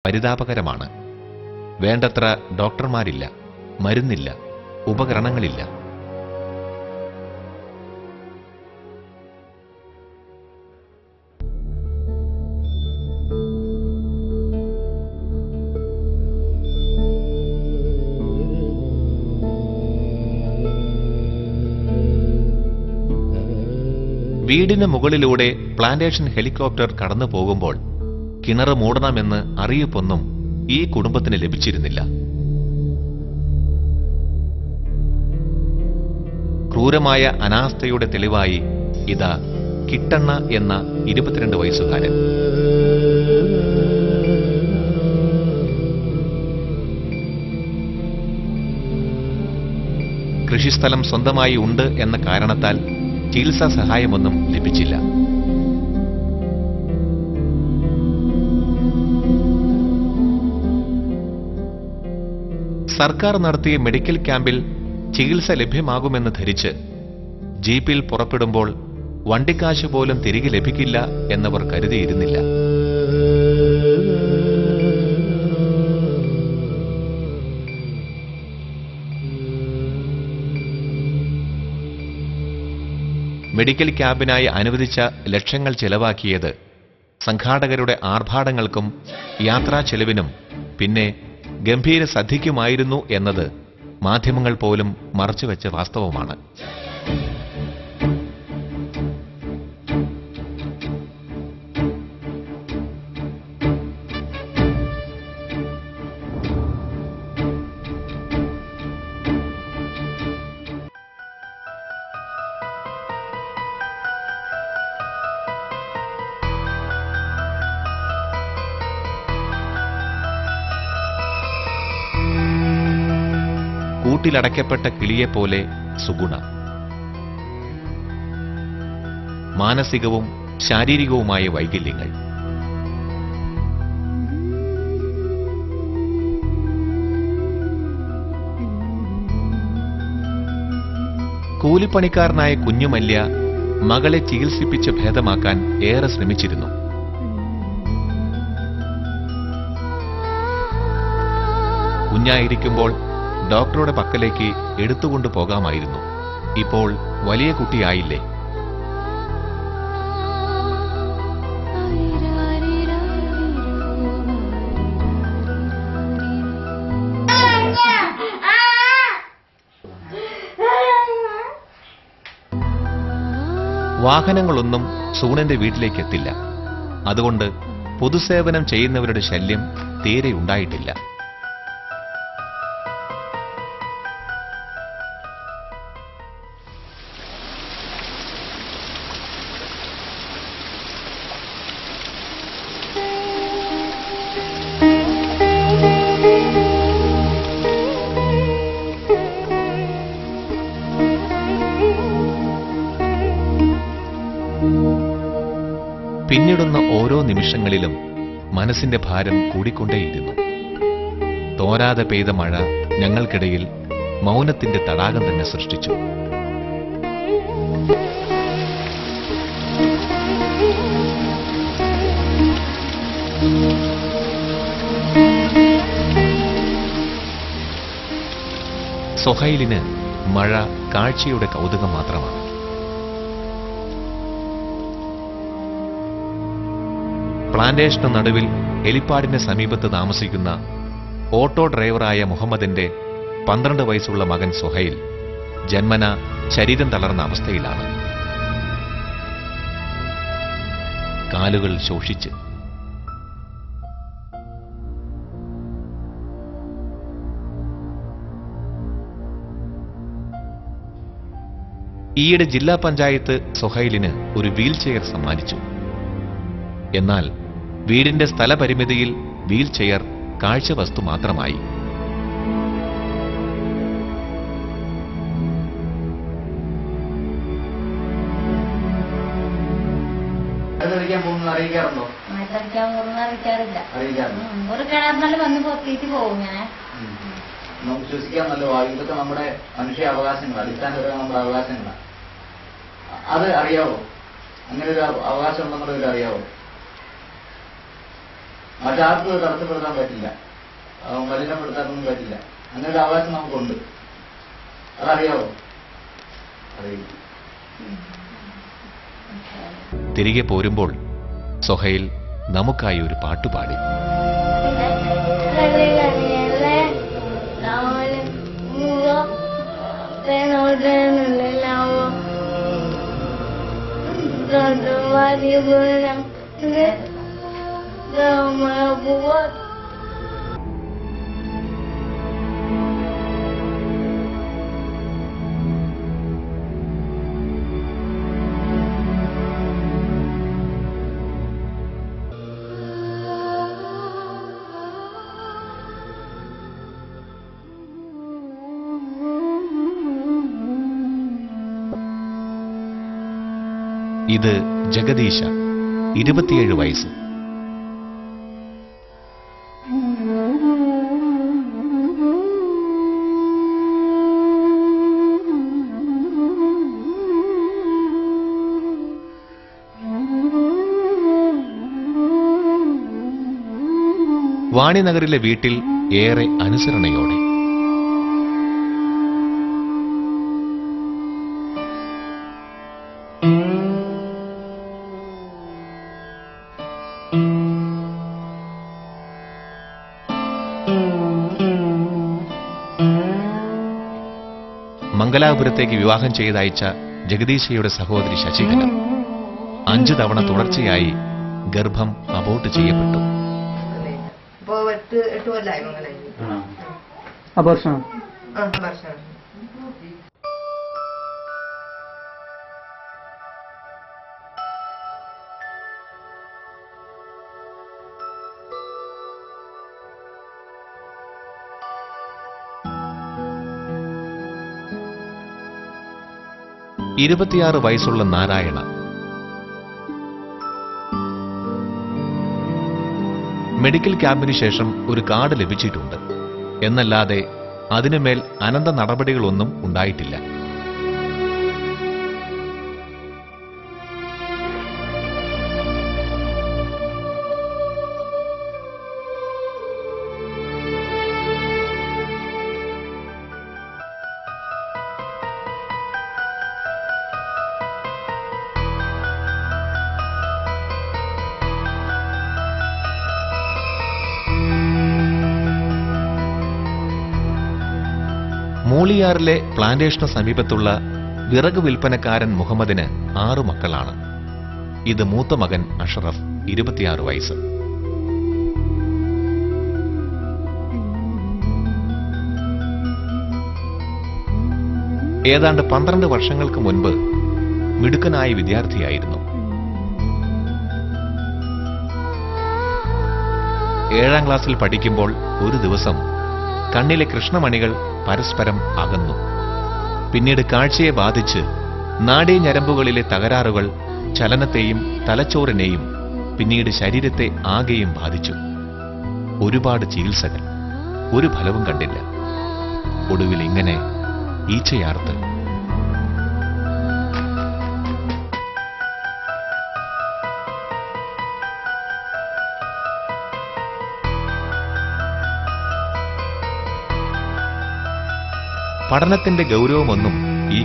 പരിതാപകരമാണ്. വേണ്ടത്ര ഡോക്ടർമാരില്ല, മരുന്നില്ല, ഉപകരണങ്ങളില്ല. വീടിന് മുകളിലൂടെ പ്ലാന്റേഷൻ ഹെലികോപ്റ്റർ കടന്നു പോകുമ്പോൾ കിണറ് മൂടണമെന്ന് അറിയിപ്പൊന്നും ഈ കുടുംബത്തിന് ലഭിച്ചിരുന്നില്ല. ക്രൂരമായ അനാസ്ഥയുടെ തെളിവായി ഇതാ കിട്ടണ്ണ എന്ന 22 വയസ്സുകാരൻ. കൃഷിസ്ഥലം സ്വന്തമായി ഉണ്ട് എന്ന കാരണത്താൽ ചികിത്സാ സഹായമൊന്നും ലഭിച്ചില്ല. സർക്കാർ നടത്തിയ മെഡിക്കൽ ക്യാമ്പിൽ ചികിത്സ ലഭ്യമാകുമെന്ന് ധരിച്ച് ജീപ്പിൽ പുറപ്പെടുമ്പോൾ വണ്ടിക്കാശ് പോലും തിരികെ ലഭിക്കില്ല എന്നവർ കരുതിയിരുന്നില്ല. മെഡിക്കൽ ക്യാമ്പിനായി അനുവദിച്ച ലക്ഷങ്ങൾ ചെലവാക്കിയത് സംഘാടകരുടെ ആർഭാടങ്ങൾക്കും യാത്രാ ചെലവിനും പിന്നെ ഗംഭീര സദ്യയ്ക്കുമായിരുന്നു എന്നത് മാധ്യമങ്ങൾ പോലും മറച്ചുവെച്ച വാസ്തവമാണ്. കൂട്ടിലടയ്ക്കപ്പെട്ട കിളിയെപ്പോലെ സുഗുണ. മാനസികവും ശാരീരികവുമായ വൈകല്യങ്ങൾ. കൂലിപ്പണിക്കാരനായ കുഞ്ഞുമല്യ മകളെ ചികിത്സിപ്പിച്ച് ഭേദമാക്കാൻ ഏറെ ശ്രമിച്ചിരുന്നു. കുഞ്ഞായിരിക്കുമ്പോൾ ഡോക്ടറുടെ പക്കലേക്ക് എടുത്തുകൊണ്ടു പോകാമായിരുന്നു. ഇപ്പോൾ വലിയ കുട്ടിയായില്ലേ? വാഹനങ്ങളൊന്നും സൂണന്റെ വീട്ടിലേക്ക് എത്തില്ല. അതുകൊണ്ട് പൊതുസേവനം ചെയ്യുന്നവരുടെ ശല്യം തീരെ ഉണ്ടായിട്ടില്ല. പിന്നിടുന്ന ഓരോ നിമിഷങ്ങളിലും മനസ്സിന്റെ ഭാരം കൂടിക്കൊണ്ടേയിരുന്നു. തോരാതെ പെയ്ത മഴ ഞങ്ങൾക്കിടയിൽ മൗനത്തിന്റെ തടാകം തന്നെ സൃഷ്ടിച്ചു. സൊഹൈലിന് മഴ കാഴ്ചയുടെ കൗതുകം മാത്രമാണ്. പ്ലാന്റേഷന് നടുവിൽ ഹെലിപ്പാഡിന് സമീപത്ത് താമസിക്കുന്ന ഓട്ടോ ഡ്രൈവറായ മുഹമ്മദിന്റെ 12 വയസ്സുള്ള മകൻ സൊഹൈൽ ജന്മന ശരീരം തളർന്ന അവസ്ഥയിലാണ്. കാലുകൾ ശോഷിച്ച്. ഈയിടെ ജില്ലാ പഞ്ചായത്ത് സൊഹൈലിന് ഒരു വീൽ ചെയർ സമ്മാനിച്ചു. എന്നാൽ വീടിന്റെ സ്ഥലപരിമിതിയിൽ വീൽ ചെയർ കാഴ്ചവസ്തു മാത്രമായി. അറിയിക്കാറില്ല. ഒരു കിണറിനാല് വന്ന് പൊത്തിയിട്ട് പോകും. ഇങ്ങനെ നമുക്ക് ശ്വസിക്കാമല്ലോ. ഇതൊക്കെ നമ്മുടെ മനുഷ്യ അവകാശങ്ങളാണ്, അടിസ്ഥാനപരമായ നമ്മുടെ അവകാശങ്ങളാണ്. അത് അറിയാവോ? അങ്ങനെ ഒരു അവകാശം ഉണ്ടെന്നുള്ളത് അറിയാവോ? മറ്റാർക്കും അത് തടസ്സപ്പെടുത്താൻ പറ്റില്ല, മലിനപ്പെടുത്താനൊന്നും പറ്റില്ല. അങ്ങനെ ഒരു അവകാശം നമുക്കുണ്ട്. അതറിയാവോ? അറിയില്ല. തിരികെ പോരുമ്പോൾ സൊഹൈൽ നമുക്കായി ഒരു പാട്ടുപാടി. ഇത് ജഗദീശ, 27 വയസ്സ്. വാണിനഗറിലെ വീട്ടിൽ ഏറെ അനുസരണയോടെ. മംഗലാപുരത്തേക്ക് വിവാഹം ചെയ്തയച്ച ജഗദീശയുടെ സഹോദരി ശശികല 5 തവണ തുടർച്ചയായി ഗർഭം അബോർട്ട് ചെയ്യപ്പെട്ടു. ഇരുപത്തിയാറ് വയസ്സുള്ള നാരായണ മെഡിക്കൽ ക്യാമ്പിന് ശേഷം ഒരു കാർഡ് ലഭിച്ചിട്ടുണ്ട് എന്നല്ലാതെ അതിനുമേൽ അനന്ത നടപടികളൊന്നും ഉണ്ടായിട്ടില്ല. മൂളിയാറിലെ പ്ലാന്റേഷന് സമീപത്തുള്ള വിറക് വിൽപ്പനക്കാരൻ മുഹമ്മദിന് 6 മക്കളാണ്. ഇത് മൂത്ത മകൻ അഷറഫ്, 26 വയസ്സ്. ഏതാണ്ട് 12 വർഷങ്ങൾക്ക് മുൻപ് മിടുക്കനായ വിദ്യാർത്ഥിയായിരുന്നു. 7ാം ക്ലാസ്സിൽ പഠിക്കുമ്പോൾ ഒരു ദിവസം കണ്ണിലെ കൃഷ്ണമണികൾ പരസ്പരം അകന്നു. പിന്നീട് കാഴ്ചയെ ബാധിച്ച് നാഡീഞരമ്പുകളിലെ തകരാറുകൾ ചലനത്തെയും തലച്ചോറിനെയും പിന്നീട് ശരീരത്തെ ആകെയും ബാധിച്ചു. ഒരുപാട് ചികിത്സകൾ, ഒരു ഫലവും കണ്ടില്ല. ഒടുവിൽ ഇങ്ങനെ ഈച്ചയാർത്ത് പഠനത്തിന്റെ ഗൗരവമൊന്നും ഈ